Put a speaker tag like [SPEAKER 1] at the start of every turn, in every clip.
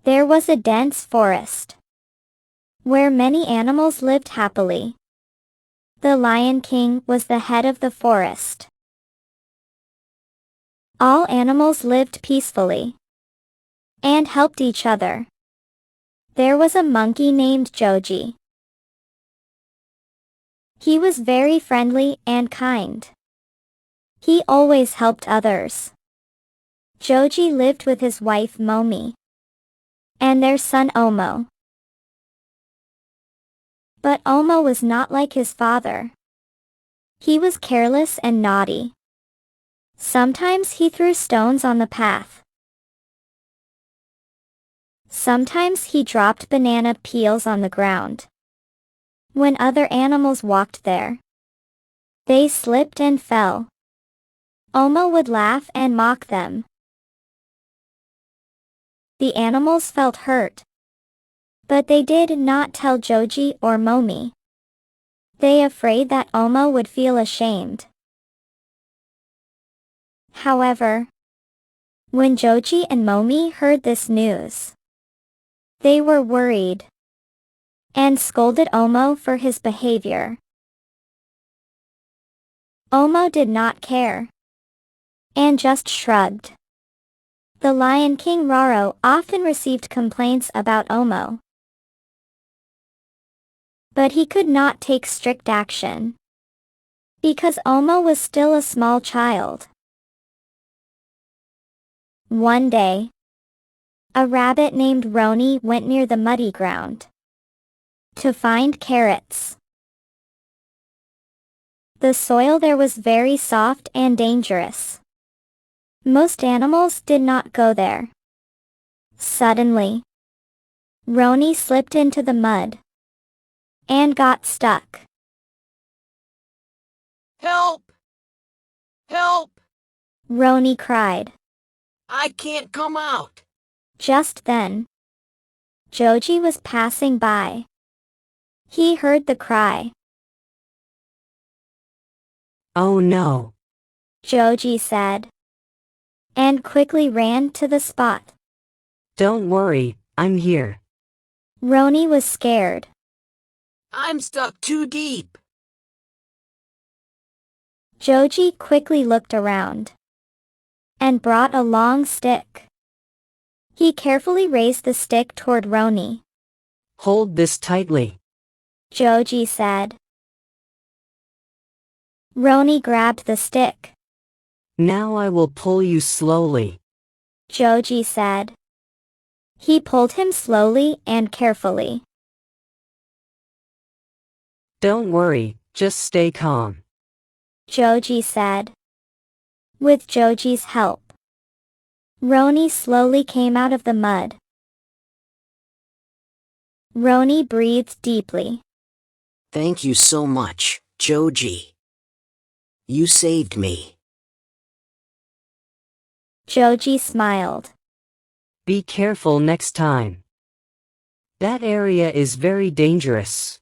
[SPEAKER 1] There was a dense forest, where many animals lived happily. The Lion King was the head of the forest. All animals lived peacefully and helped each other. There was a monkey named Joji. He was very friendly and kind. He always helped others. Joji lived with his wife Momi and their son Omo. But Omo was not like his father. He was careless and naughty. Sometimes he threw stones on the path. Sometimes he dropped banana peels on the ground. When other animals walked there, they slipped and fell. Omo would laugh and mock them. The animals felt hurt, but they did not tell Joji or Momi. They afraid that Omo would feel ashamed. However, when Joji and Momi heard this news, they were worried and scolded Omo for his behavior. Omo did not care and just shrugged. The Lion King Raro often received complaints about Omo, but he could not take strict action because Omo was still a small child. One day, a rabbit named Roni went near the muddy ground to find carrots. The soil there was very soft and dangerous. Most animals did not go there. Suddenly, Roni slipped into the mud and got stuck.
[SPEAKER 2] Help! Help!
[SPEAKER 1] Roni cried.
[SPEAKER 2] I can't come out.
[SPEAKER 1] Just then, Joji was passing by. He heard the cry.
[SPEAKER 3] Oh no,
[SPEAKER 1] Joji said, and quickly ran to the spot.
[SPEAKER 3] don't worry, I'm here.
[SPEAKER 1] Roni was scared.
[SPEAKER 2] I'm stuck too deep.
[SPEAKER 1] Joji quickly looked around and brought a long stick. He carefully raised the stick toward Roni.
[SPEAKER 3] Hold this tightly.
[SPEAKER 1] Joji said. Roni grabbed the stick.
[SPEAKER 3] Now I will pull you slowly.
[SPEAKER 1] Joji said. He pulled him slowly and carefully.
[SPEAKER 3] Don't worry, just stay calm.
[SPEAKER 1] Joji said. With Joji's help, Roni slowly came out of the mud. Roni breathed deeply.
[SPEAKER 2] Thank you so much, Joji. You saved me.
[SPEAKER 1] Joji smiled.
[SPEAKER 3] Be careful next time. That area is very dangerous.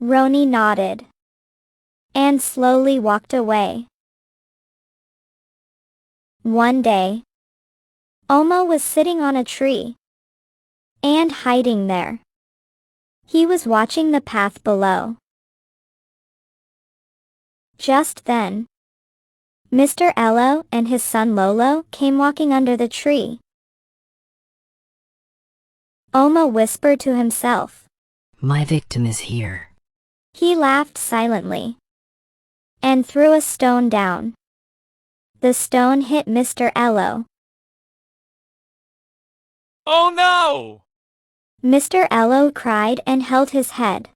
[SPEAKER 1] Roni nodded and slowly walked away. One day, Omo was sitting on a tree and hiding there. He was watching the path below. Just then, Mr. Ello and his son Lolo came walking under the tree. Omo whispered to himself.
[SPEAKER 4] My victim is here.
[SPEAKER 1] He laughed silently and threw a stone down. The stone hit Mr. Ello.
[SPEAKER 5] Oh no!
[SPEAKER 1] Mr. Ello cried and held his head.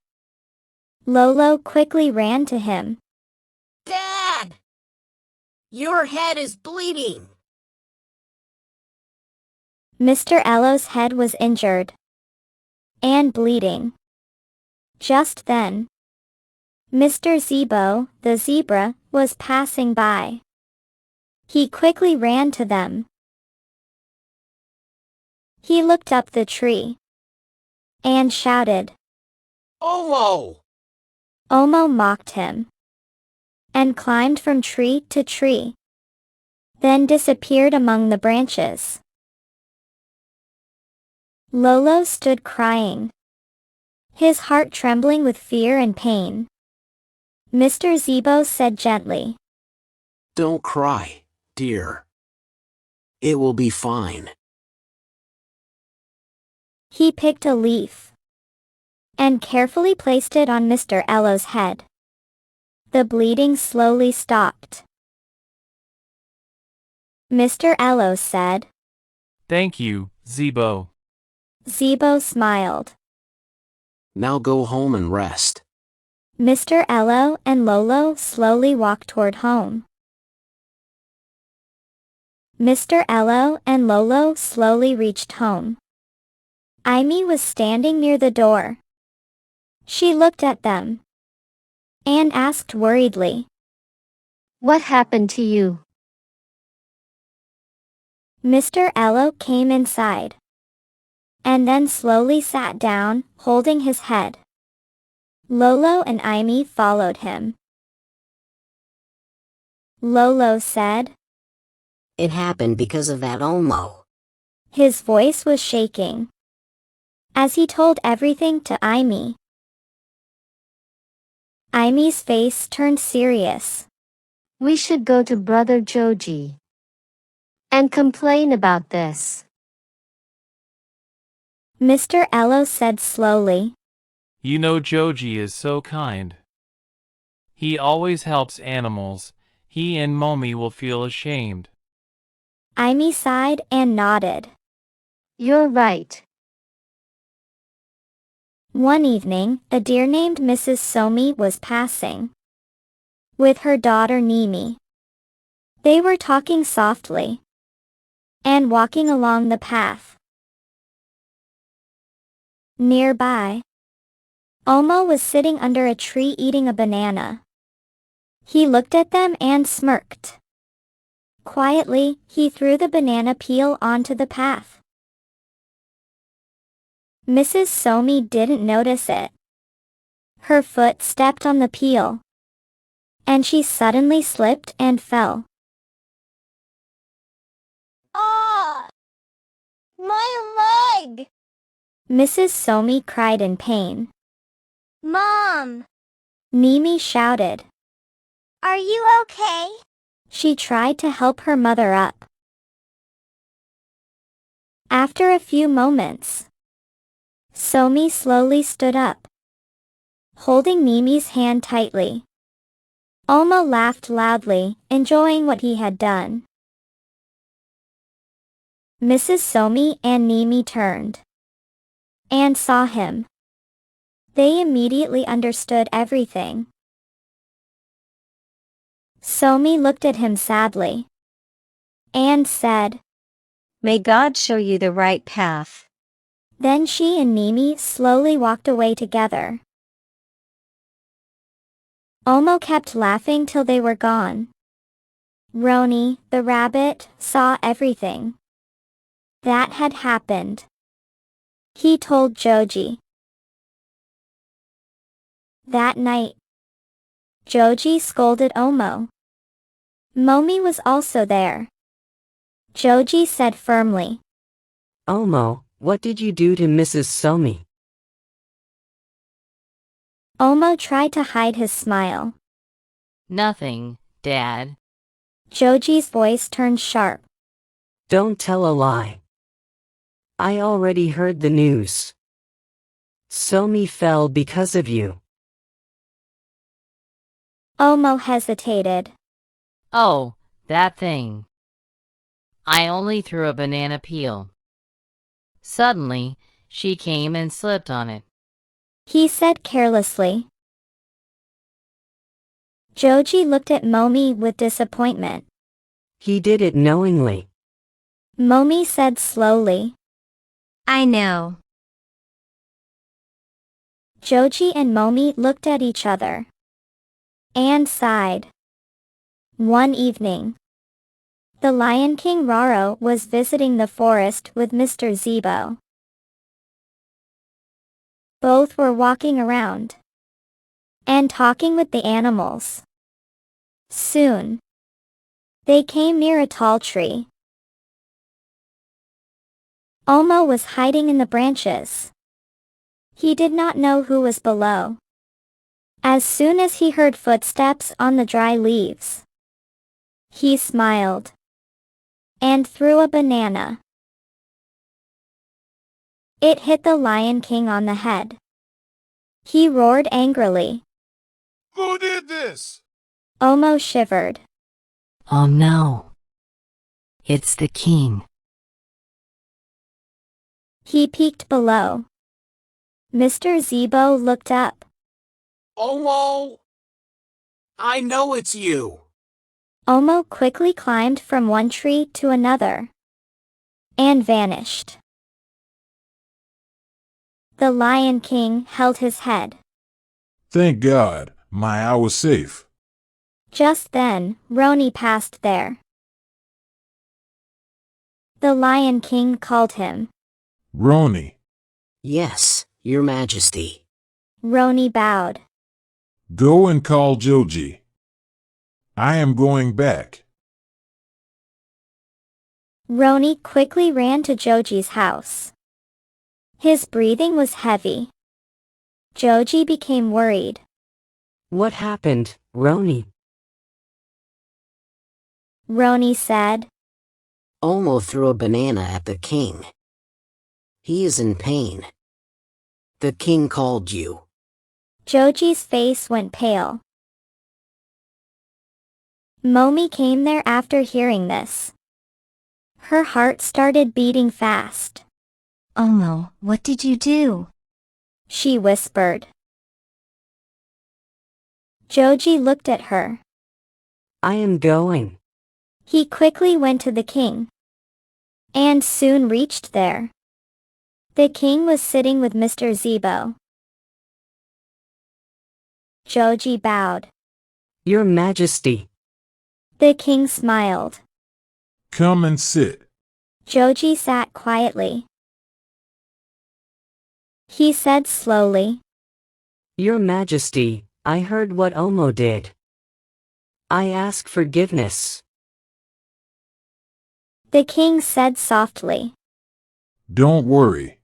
[SPEAKER 1] Lolo quickly ran to him.
[SPEAKER 2] Dad! Your head is bleeding.
[SPEAKER 1] Mr. Ello's head was injured and bleeding. Just then, Mr. Zebo, the zebra, was passing by. He quickly ran to them. He looked up the tree and shouted.
[SPEAKER 2] Omo!
[SPEAKER 1] Omo mocked him and climbed from tree to tree, then disappeared among the branches. Lolo stood crying, his heart trembling with fear and pain. Mr. Zebo said gently,
[SPEAKER 2] Don't cry, dear. It will be fine.
[SPEAKER 1] He picked a leaf and carefully placed it on Mr. Elo's head. The bleeding slowly stopped. Mr. Elo said,
[SPEAKER 5] Thank you, Zebo.
[SPEAKER 1] Zebo smiled.
[SPEAKER 2] Now go home and rest.
[SPEAKER 1] Mr. Elo and Lolo slowly walked toward home. Mr. Elo and Lolo slowly reached home. Amy was standing near the door. She looked at them and asked worriedly,
[SPEAKER 6] What happened to you?
[SPEAKER 1] Mr. Elo came inside and then slowly sat down, holding his head. Lolo and Amy followed him. Lolo said,
[SPEAKER 2] It happened because of that Omo.
[SPEAKER 1] His voice was shaking as he told everything to Amy. Amy's face turned serious.
[SPEAKER 6] We should go to Brother Joji and complain about this.
[SPEAKER 1] Mr. Elo said slowly,
[SPEAKER 5] You know Joji is so kind. He always helps animals. He and Mommy will feel ashamed.
[SPEAKER 1] Amy sighed and nodded.
[SPEAKER 6] You're right.
[SPEAKER 1] One evening, a deer named Mrs. Somi was passing with her daughter Nimi. They were talking softly and walking along the path. Nearby, Omo was sitting under a tree eating a banana. He looked at them and smirked. Quietly, he threw the banana peel onto the path. Mrs. Somi didn't notice it. Her foot stepped on the peel, and she suddenly slipped and fell.
[SPEAKER 7] Ah! My leg!
[SPEAKER 1] Mrs. Somi cried in pain.
[SPEAKER 7] Mom!
[SPEAKER 1] Nimi shouted.
[SPEAKER 7] Are you okay?
[SPEAKER 1] She tried to help her mother up. After a few moments, Somi slowly stood up, holding Nimi's hand tightly. Omo laughed loudly, enjoying what he had done. Mrs. Somi and Nimi turned and saw him. They immediately understood everything. Somi looked at him sadly and said,
[SPEAKER 6] May God show you the right path.
[SPEAKER 1] Then she and Nimi slowly walked away together. Omo kept laughing till they were gone. Roni, the rabbit, saw everything that had happened. He told Joji. That night, Joji scolded Omo. Momi was also there. Joji said firmly,
[SPEAKER 3] Omo, what did you do to Mrs. Somi?
[SPEAKER 1] Omo tried to hide his smile.
[SPEAKER 8] Nothing, Dad.
[SPEAKER 1] Joji's voice turned sharp.
[SPEAKER 3] Don't tell a lie. I already heard the news. Somi fell because of you.
[SPEAKER 1] Omo hesitated.
[SPEAKER 8] Oh, that thing. I only threw a banana peel. Suddenly, she came and slipped on it.
[SPEAKER 1] He said carelessly. Joji looked at Momi with disappointment.
[SPEAKER 3] He did it knowingly.
[SPEAKER 1] Momi said slowly.
[SPEAKER 7] I know.
[SPEAKER 1] Joji and Momi looked at each other and sighed. One evening, the Lion King Raro was visiting the forest with Mr. Zebo. Both were walking around and talking with the animals. Soon, they came near a tall tree. Omo was hiding in the branches. He did not know who was below. As soon as he heard footsteps on the dry leaves, he smiled and threw a banana. It hit the Lion King on the head. He roared angrily.
[SPEAKER 9] Who did this?
[SPEAKER 1] Omo shivered.
[SPEAKER 4] Oh no. It's the king.
[SPEAKER 1] He peeked below. Mr. Zebo looked up.
[SPEAKER 2] Omo! I know it's you.
[SPEAKER 1] Omo quickly climbed from one tree to another and vanished. The Lion King held his head.
[SPEAKER 9] Thank God, I was safe.
[SPEAKER 1] Just then, Roni passed there. The Lion King called him.
[SPEAKER 9] Roni,
[SPEAKER 2] Yes, Your Majesty.
[SPEAKER 1] Roni bowed.
[SPEAKER 9] go and call Joji. I am going back.
[SPEAKER 1] Roni quickly ran to Joji's house. His breathing was heavy. Joji became worried.
[SPEAKER 3] What happened, Roni?
[SPEAKER 1] Roni said.
[SPEAKER 2] Omo threw a banana at the king. He is in pain. The king called you.
[SPEAKER 1] Joji's face went pale. Momi came there after hearing this. Her heart started beating fast.
[SPEAKER 7] Omo, what did you do?
[SPEAKER 1] She whispered. Joji looked at her.
[SPEAKER 3] I am going.
[SPEAKER 1] He quickly went to the king and soon reached there. The king was sitting with Mr. Zebo. Joji bowed.
[SPEAKER 3] Your Majesty.
[SPEAKER 1] The king smiled.
[SPEAKER 9] Come and sit.
[SPEAKER 1] Joji sat quietly. He said slowly.
[SPEAKER 3] Your Majesty, I heard what Omo did. I ask forgiveness.
[SPEAKER 1] The king said softly.
[SPEAKER 9] Don't worry.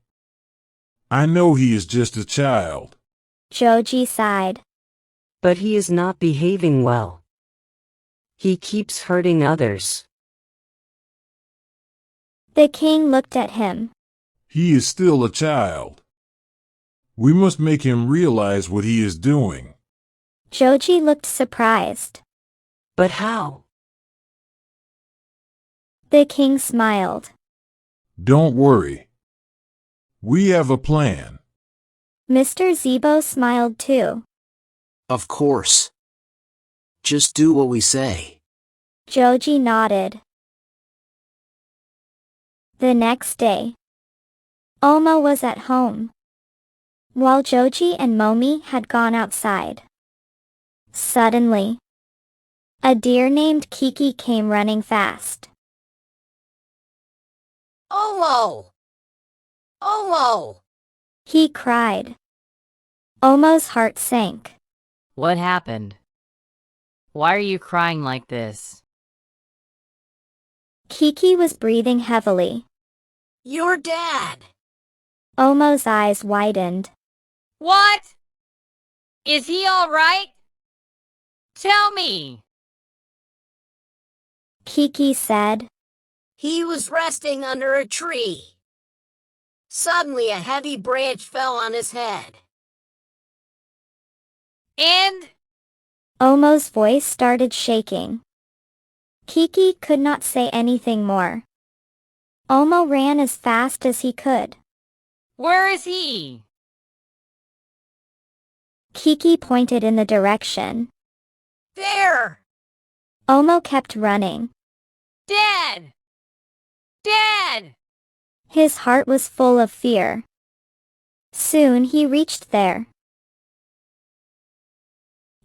[SPEAKER 9] I know he is just a child.
[SPEAKER 1] Joji sighed.
[SPEAKER 3] But he is not behaving well. He keeps hurting others.
[SPEAKER 1] The king looked at him.
[SPEAKER 9] He is still a child. We must make him realize what he is doing.
[SPEAKER 1] Joji looked surprised.
[SPEAKER 3] But how?
[SPEAKER 1] The king smiled.
[SPEAKER 9] Don't worry. We have a plan.
[SPEAKER 1] Mr. Zebo smiled too.
[SPEAKER 2] Of course. Just do what we say.
[SPEAKER 1] Joji nodded. The next day, Omo was at home, while Joji and Momi had gone outside. Suddenly, a deer named Kiki came running fast.
[SPEAKER 2] Omo! Omo!
[SPEAKER 1] He cried. Omo's heart sank.
[SPEAKER 8] What happened? Why are you crying like this?
[SPEAKER 1] Kiki was breathing heavily.
[SPEAKER 2] Your dad!
[SPEAKER 1] Omo's eyes widened.
[SPEAKER 8] What? Is he all right? Tell me.
[SPEAKER 1] Kiki said.
[SPEAKER 2] He was resting under a tree. Suddenly a heavy branch fell on his head.
[SPEAKER 8] And?
[SPEAKER 1] Omo's voice started shaking. Kiki could not say anything more. Omo ran as fast as he could.
[SPEAKER 8] Where is he?
[SPEAKER 1] Kiki pointed in the direction.
[SPEAKER 2] There!
[SPEAKER 1] Omo kept running.
[SPEAKER 8] Dad! Dad!
[SPEAKER 1] His heart was full of fear. Soon he reached there.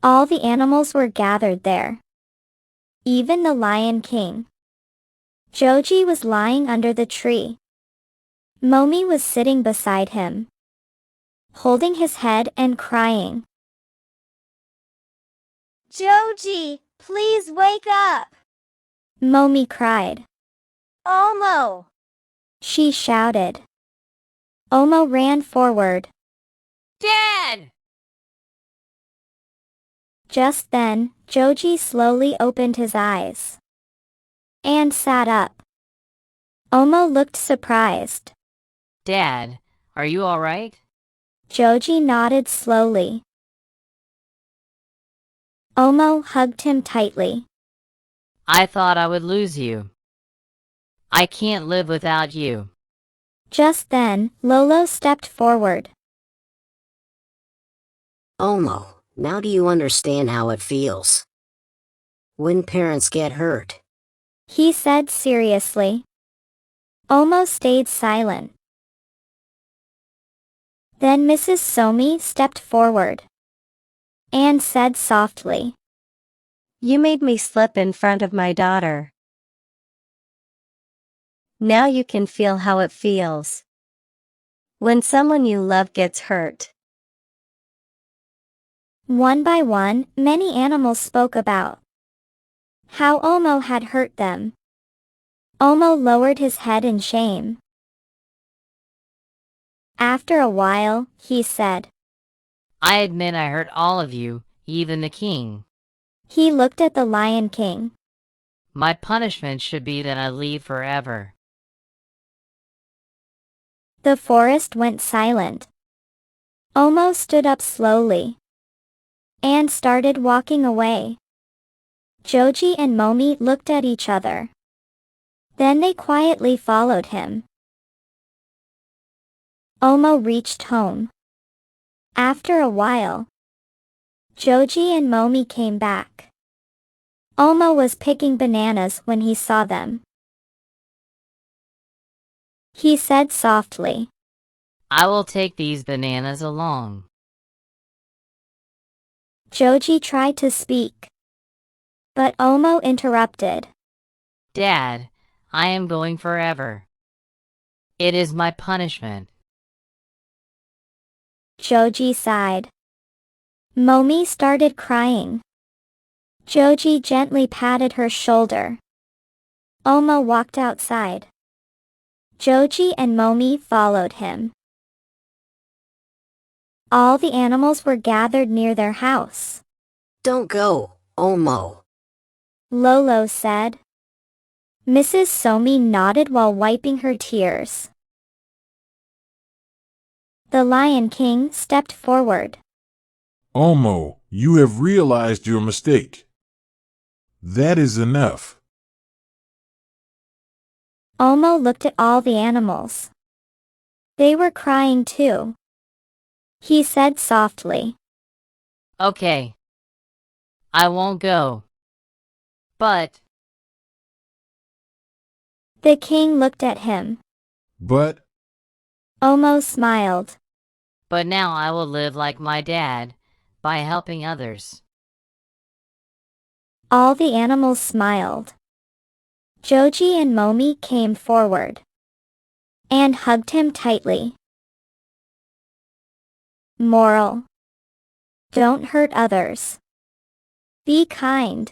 [SPEAKER 1] All the animals were gathered there. Even the Lion King. Joji was lying under the tree. Momi was sitting beside him, holding his head and crying.
[SPEAKER 7] Joji, please wake up.
[SPEAKER 1] Momi cried.
[SPEAKER 7] Omo.
[SPEAKER 1] she shouted. Omo ran forward.
[SPEAKER 8] Dad!
[SPEAKER 1] Just then, Joji slowly opened his eyes and sat up. Omo looked surprised.
[SPEAKER 8] Dad, are you alright?
[SPEAKER 1] Joji nodded slowly. Omo hugged him tightly.
[SPEAKER 8] I thought I would lose you. I can't live without you.
[SPEAKER 1] Just then, Lolo stepped forward.
[SPEAKER 2] Omo, now do you understand how it feels when parents get hurt?
[SPEAKER 1] He said seriously. Omo stayed silent. Then Mrs. Somi stepped forward and said softly,
[SPEAKER 7] You made me slip in front of my daughter. Now you can feel how it feels when someone you love gets hurt.
[SPEAKER 1] One by one, many animals spoke about how Omo had hurt them. Omo lowered his head in shame. After a while, he said,
[SPEAKER 8] I admit I hurt all of you, even the king.
[SPEAKER 1] He looked at the Lion King.
[SPEAKER 8] My punishment should be that I leave forever.
[SPEAKER 1] The forest went silent. Omo stood up slowly and started walking away. Joji and Momi looked at each other. Then they quietly followed him. Omo reached home. After a while, Joji and Momi came back. Omo was picking bananas when he saw them. He said softly,
[SPEAKER 8] I will take these bananas along.
[SPEAKER 1] Joji tried to speak, but Omo interrupted.
[SPEAKER 8] Dad, I am going forever. It is my punishment.
[SPEAKER 1] Joji sighed. Momi started crying. Joji gently patted her shoulder. Omo walked outside. Joji and Momi followed him. All the animals were gathered near their house.
[SPEAKER 2] Don't go, Omo.
[SPEAKER 1] Lolo said. Mrs. Somi nodded while wiping her tears. The Lion King stepped forward.
[SPEAKER 9] Omo, you have realized your mistake. That is enough.
[SPEAKER 1] Omo looked at all the animals. They were crying too. He said softly,
[SPEAKER 8] Okay. I won't go. But
[SPEAKER 1] The king looked at him.
[SPEAKER 9] But,
[SPEAKER 1] Omo smiled.
[SPEAKER 8] now I will live like my dad, by helping others.
[SPEAKER 1] All the animals smiled. Joji and Momi came forward and hugged him tightly. Moral: don't hurt others. Be kind.